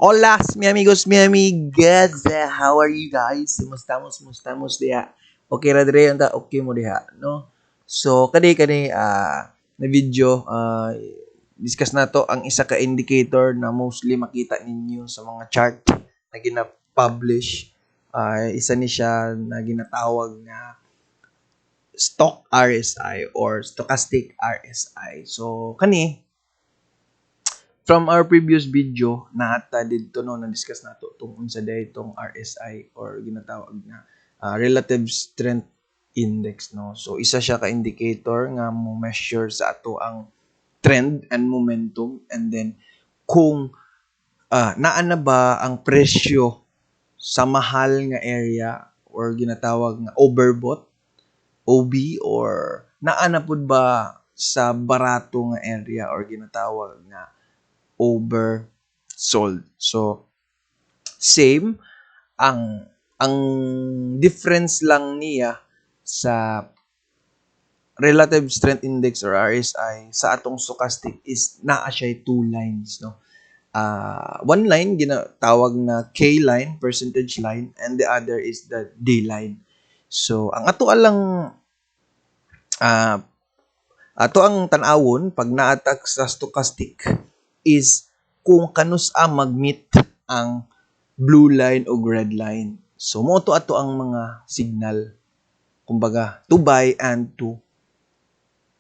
Hola, mi amigos, mi amigas. How are you guys? Mustamos diha. Okay ra dire unta okay mo diha, no? So, kani na video discuss nato ang isa ka indicator na mostly makita ninyo sa mga chart na gina-publish. Isa ni siya na ginatawag na stock RSI or stochastic RSI. So, from our previous video, naata dito no na-discuss nato tungkol sa itong RSI or ginatawag na relative strength index no. So isa siya ka indicator nga mo measure sa ato ang trend and momentum, and then kung naa na ba ang presyo sa mahal nga area or ginatawag nga overbought OB, or naa na pud ba sa barato nga area or ginatawag nga oversold. So, same ang difference lang niya sa relative strength index or RSI sa atong stochastic is naa siya two lines, no. One line ginatawag na K line, percentage line, and the other is the D line. So, ang ato lang ato ang tan-awon pag naatak sa stochastic is kung kanus-a mag-meet ang blue line o red line. So, mo to ato ang mga signal, kumbaga, to buy and to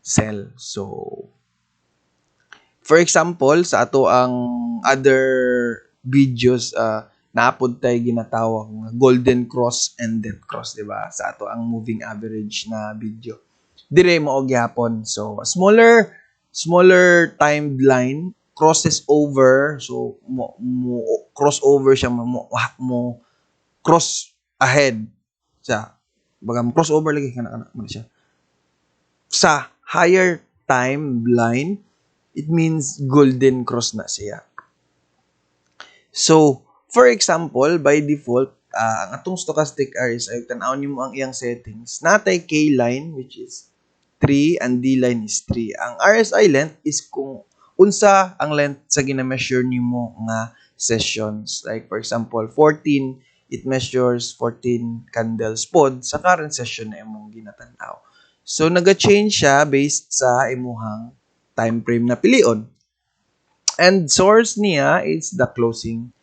sell. So, for example, sa ato ang other videos, naapod tayo ginatawag na golden cross and death cross, di ba? Sa ato ang moving average na video. Dire mo og gyapon. So, smaller timeline crosses over, so mo cross over siya, mo cross ahead siya, baga mo cross over lagi kana siya sa higher timeline, it means golden cross na siya. So for example, by default ang atong stochastic RSI, tan-aw nimo ang iyang settings, natay K line which is 3 and D line is 3. Ang RSI length is kung unsa ang length sa gina-measure nimo nga sessions. Like for example, 14, it measures 14 candles pod sa current session na imong ginatan-aw. So naga-change siya based sa imuhang time frame na pilion. And source niya is the closing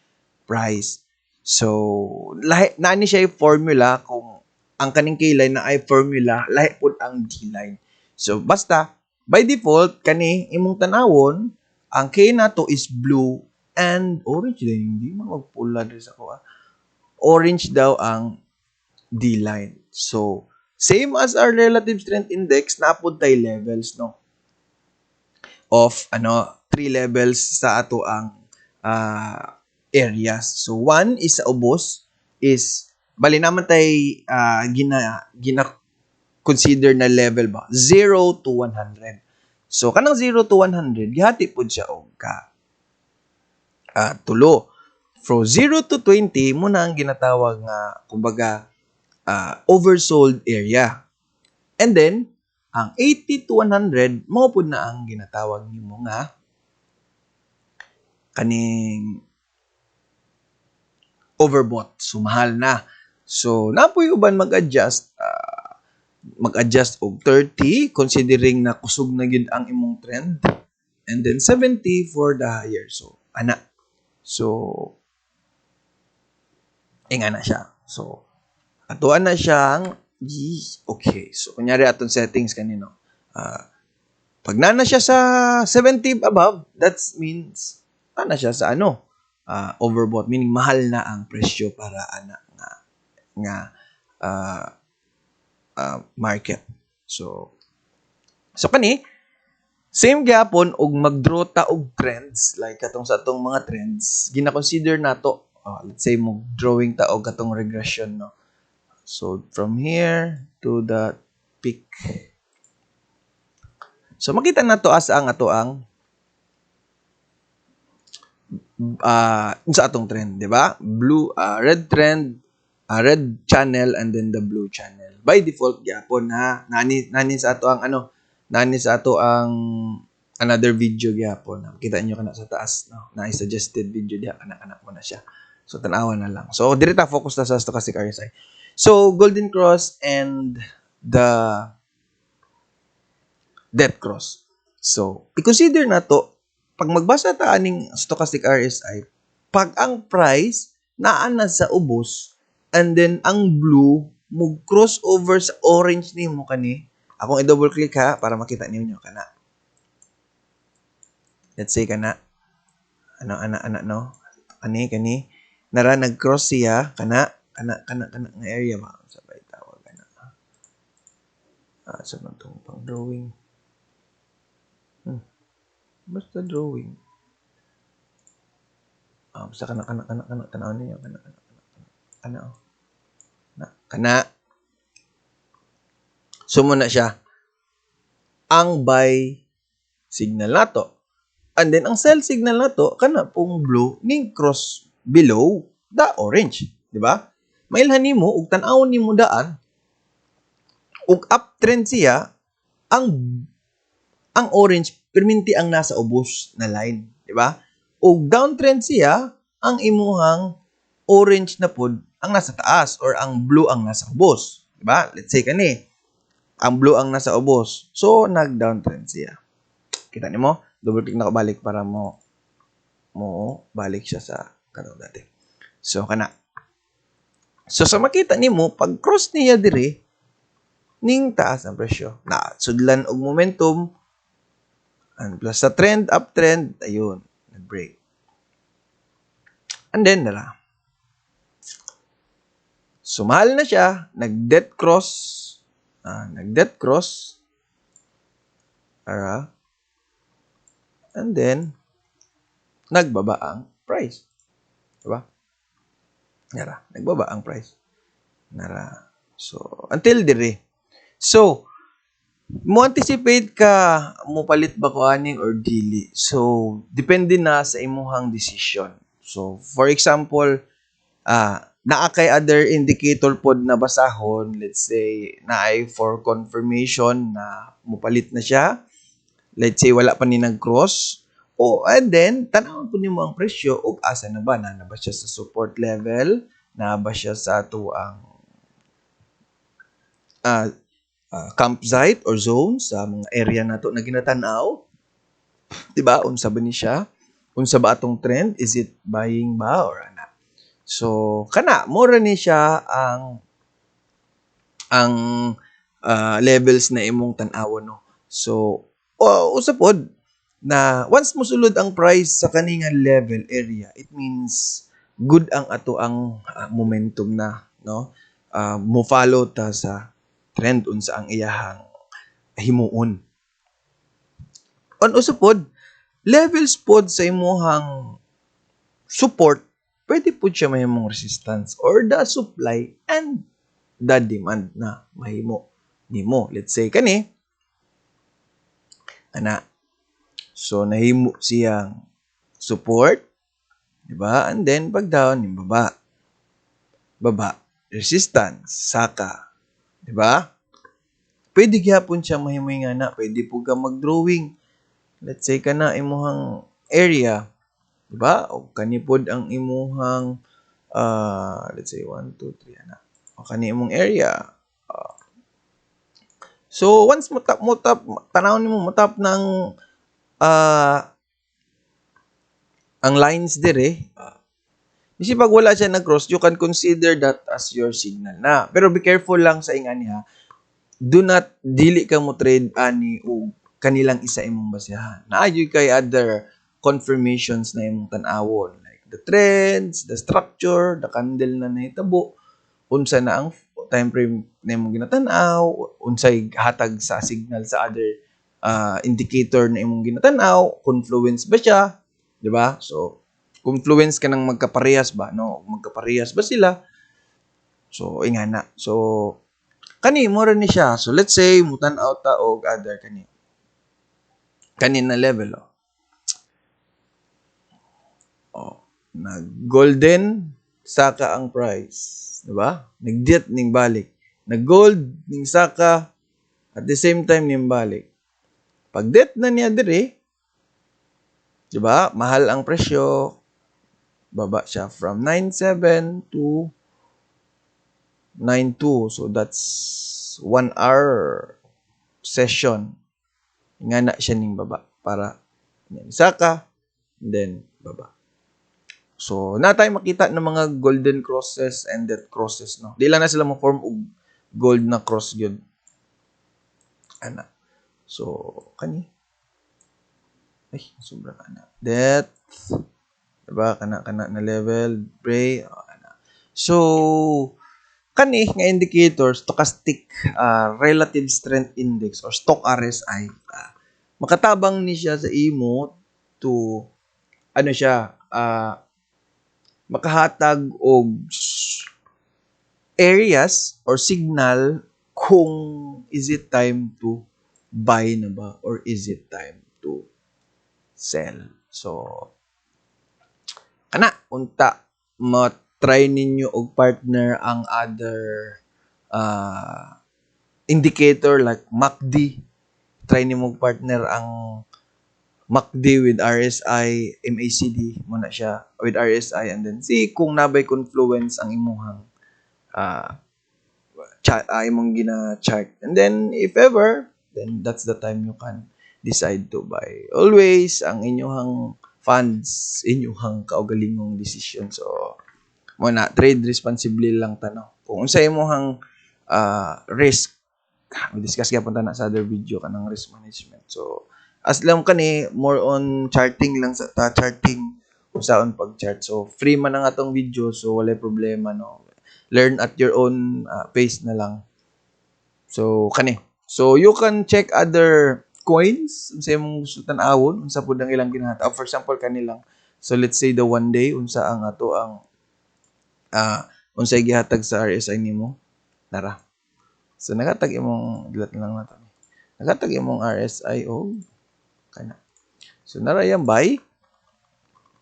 price. So nani siya yung formula, kung ang kaning K-line na ay formula, lahi pod ang D-line. So basta by default kani imong tanawon, ang K nato is blue and orange din, hindi man magpula diri sa ko. Orange daw ang D-line. So same as our relative strength index, naapod tay levels no of 3 levels sa ato ang areas. So one is sa ubos, is bali naman tay gina consider na level ba 0 to 100. So kanang 0 to 100 gihati pud siya og tulo. From 0 to 20 mo na ang ginatawag nga kumbaga oversold area. And then ang 80 to 100 mao pud na ang ginatawag nimo nga kaning overbought. So mahal na. So napoy uban mag-adjust og 30 considering na kusog na gid ang imong trend, and then 70 for the higher. So ana. So inga na siya. So atuan na siyang okay. So kunyari atong settings kanino. Pag na siya sa 70 above, that means na siya sa overbought, meaning mahal na ang presyo para nga market. So kani same gyapon og mag-draw ta og trends, like katong sa atong mga trends gina-consider nato, let's say mo drawing ta og katong regression no. So from here to the peak, so makita nato as ang ato ang sa atong trend, di ba? Blue, red trend, red channel, and then the blue channel. By default gyapon ha, nani sa ato ang nani sa ato ang another video gyapon. Kita nyo kana sa taas, no? Na suggested video diha kana mo na siya. So tan-awan na lang. So diri ta focus ta sa stochastic RSI. So golden cross and the death cross. So i-consider na to pag magbasa ta aning stochastic RSI, pag ang price naa na sa ubos and then ang blue mo crossover sa orange nimo kani. Akong i-double click ha para makita niyo kana. Let's say kana ana no. Kani nara nag-cross siya kana nga area ba sabay tawag kana. Sa man tong pang drawing. Basta drawing. Basta kana tanaw niyo kana. Sumo na siya ang buy signal nato. And then ang sell signal nato kana pong blue ning cross below the orange, di ba? Mailhan nimo ug tan-awon nimo daan ug uptrend siya ang orange perminti ang nasa ubos na line, di ba? Ug downtrend siya ang imuhang orange na pod ang nasa taas or ang blue ang nasa ubos, di ba? Let's say kani ang blue ang nasa ubos. So nag-downtrend siya. Kita nimo? Double click na ko balik para mo balik siya sa kanang dati. So kana. So sa makita nimo pag cross niya dire ning taas ang presyo. Na sudlan og momentum and plus sa trend uptrend ayun nag-break. And then nara. Sumahal na siya, nag-death cross. Nag-death cross. And then nagbaba ang price. Diba? Nara, nagbaba ang price. Nara. So, until dire. So, mo anticipate ka mo palit ba ko aning or dili. So, depende na sa imuhang decision. So, for example, naa kay other indicator pod na basahon, let's say naay for confirmation na mupalit na siya. Let's say wala pa ni nag-cross. And then tanawon po nimo ang presyo ug asa na ba na ba siya sa support level, na ba siya sa tuang campsite or zone sa mga area nato na ginatan-aw. Diba? Unsa ba ni siya? Unsa ba atong trend? Is it buying ba or ana? So, kana, mura ni siya ang levels na imong tan-awon, no? So, usapod na once mosulod ang price sa kaningan level area, it means good ang ato ang momentum na, no? Mo follow ta sa trend unsa ang iyahang himuon. On usapod, levels pod sa imuhang support pwede po siya mahimong resistance or the supply and the demand na mahimo nimo. Let's say kani ana. So nahimo siyang support, di ba? And then pag down yung baba resistance saka, di ba? Pwede gyapon siya mahimoy nga na, pwede po ka mag-drawing. Let's say kana imuhang area, di ba? O kanipod ang imuhang let's say 1 2 3 ana. O kani imong area. So once mo tap tanawon nimo mo tap ng ang lines dire, bisi pag wala siya nag-cross, you can consider that as your signal na. Pero be careful lang sa ingani ha. Do not dili ka mo trade ani o kanilang isa imong basehan. Naayoy kay other confirmations na imong tan-awon like the trends, the structure, the candle na nahitabo, unsa na ang time frame na imong ginatan-aw, unsay hatag sa signal sa other indicator na imong ginatan-aw, confluence ba siya, di ba? So, confluence ka nang magkaparehas ba, no? Magkaparehas ba sila? So, ingana. So, kani mura ni siya. So, let's say mutan-aw ta og other kani na level, nag-golden saka ang price, di ba? Nag-jet ning balik. Nag-gold ning saka at the same time ning balik. Pag det na niya dire, Diba? Mahal ang presyo. Baba siya from 9.7 to 9.2. So, that's 1 hour session. Nga na siya ning baba. Para isa ka, then baba. So, na tayo makita ng mga golden crosses and death crosses, no? Di lang na sila ma-form og gold na cross yun. Ana. So, kani. Ay, sobra ka na. Death. Diba? Kana na level. Pray. Ana. So, kani nga indicator, stochastic relative strength index or stock RSI. Makatabang ni siya sa imo to ano siya, makahatag og areas or signal kung is it time to buy na ba or is it time to sell. So, kana unta ma-try ninyo og partner ang other indicator like MACD. Try nimo partner ang MACD with RSI, MACD muna siya with RSI and then see kung nabay confluence ang imuhang imong gina-chart. And then if ever, then that's the time you can decide to buy. Always ang inyong funds, inyong kaugalingong decision. So muna trade responsibly lang tanaw. Kung unsa imong risk, discuss gyapon ta na sa other video kanang risk management. So as lang kani more on charting lang sa charting usaon pag-chart. So free man ang atong video so wala problema no. Learn at your own pace na lang. So kani. So you can check other coins unsa imong gusto tan-awon unsa pud ang ilang ginhatag. For example kanilang. So let's say the one day unsa ang ato ang unsay gihatag sa RSI nimo. Nara. So nagatag imong dilat lang nato. Nagatag imong RSI o kana. So nara yang buy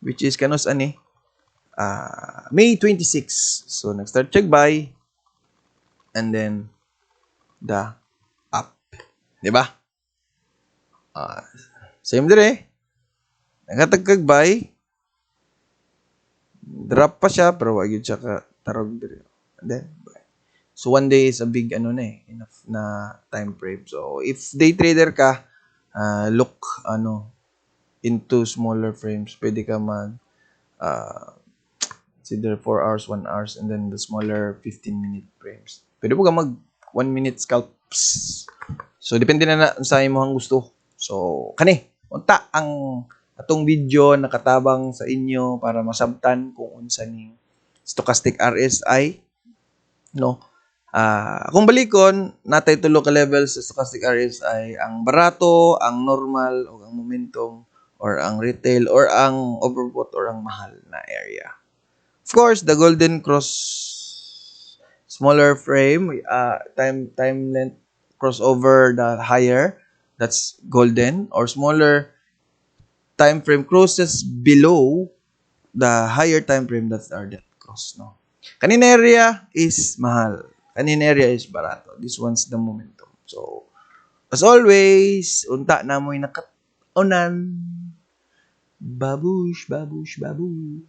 which is kanos ani May 26. So nag-start check buy and then the up. Di ba? Same dire. Nagatag kag buy. Drop pa siya pero wag gyud siya ka tarog dire. And then buy. So one day is a big enough na time frame. So if day trader ka, look into smaller frames. Pwede ka mag consider 4 hours, 1 hours, and then the smaller 15-minute frames. Pwede po ka mag 1 minute scalps. So depende na sa imong gusto. So kani unta ang atong video nakatabang sa inyo para masabtan kung unsa ning stochastic RSI, no? Kung balikon, natay tulo ka levels sa stochastic RSI, ang barato, ang normal, o ang momentum, or ang retail, or ang overbought, or ang mahal na area. Of course, the golden cross, smaller frame, time length crossover the higher, that's golden, or smaller time frame crosses below the higher time frame, that's our death cross, no? Kanina area is mahal. Kanina area is barato. This one's the momentum. So, as always, unta na mo'y nakatunan. Babush, babush, babush.